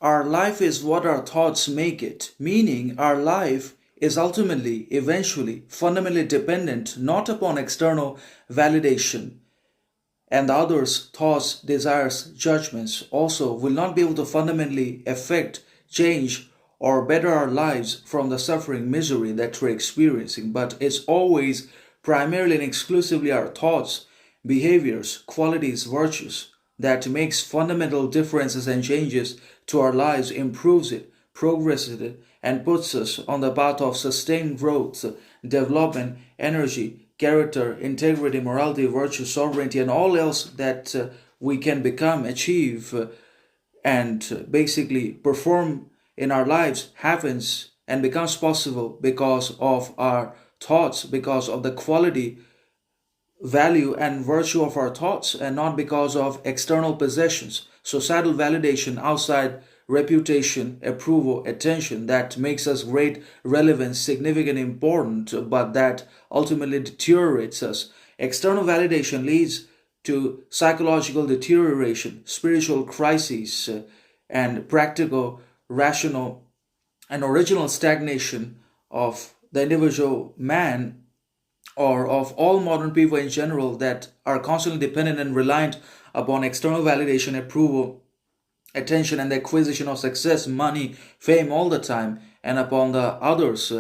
Our life is what our thoughts make it, meaning our life is ultimately, eventually, fundamentally dependent not upon external validation, and the others' thoughts, desires, judgments also will not be able to fundamentally affect, change, or better our lives from the suffering, misery that we're experiencing. But it's always primarily and exclusively our thoughts, behaviors, qualities, virtues that makes fundamental differences and changes to our lives, improves it, progresses it, and puts us on the path of sustained growth, development, energy, character, integrity, morality, virtue, sovereignty, and all else that we can become, achieve, and basically perform in our lives happens and becomes possible because of our thoughts, because of the quality, value, and virtue of our thoughts, and not because of external possessions, societal validation, outside reputation, approval, attention that makes us great, relevant, significant, important, but that ultimately deteriorates us. External validation leads to psychological deterioration, spiritual crises, and practical, rational, and original stagnation of the individual man, or of all modern people in general, that are constantly dependent and reliant upon external validation, approval, attention, and the acquisition of success, money, fame all the time, and upon the others'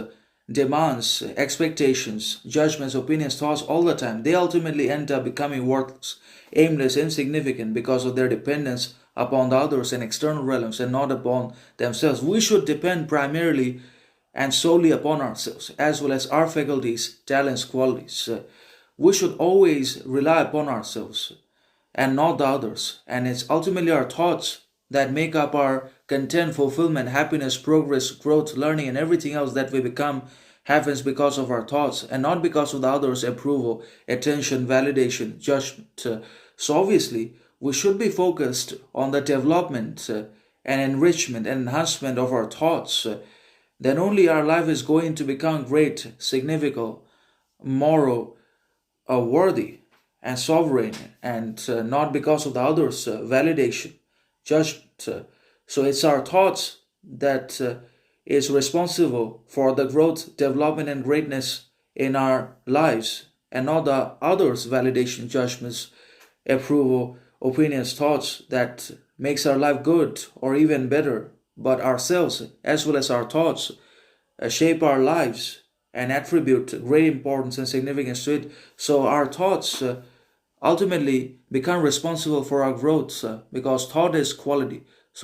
demands, expectations, judgments, opinions, thoughts all the time. They ultimately end up becoming worthless, aimless, insignificant because of their dependence upon the others and external realms and not upon themselves. We should depend primarily and solely upon ourselves, as well as our faculties, talents, qualities. We should always rely upon ourselves and not the others. And it's ultimately our thoughts that make up our content, fulfillment, happiness, progress, growth, learning, and everything else that we become happens because of our thoughts and not because of the others' approval, attention, validation, judgment. So obviously, we should be focused on the development and enrichment and enhancement of our thoughts. Then only our life is going to become great, significant, moral, worthy, and sovereign, and not because of the others' validation, judgment. So it's our thoughts that is responsible for the growth, development, and greatness in our lives, and not the others' validation, judgments, approval, opinions, thoughts that makes our life good or even better. But ourselves, as well as our thoughts, shape our lives and attribute great importance and significance to it. So our thoughts ultimately become responsible for our growth because thought is quality.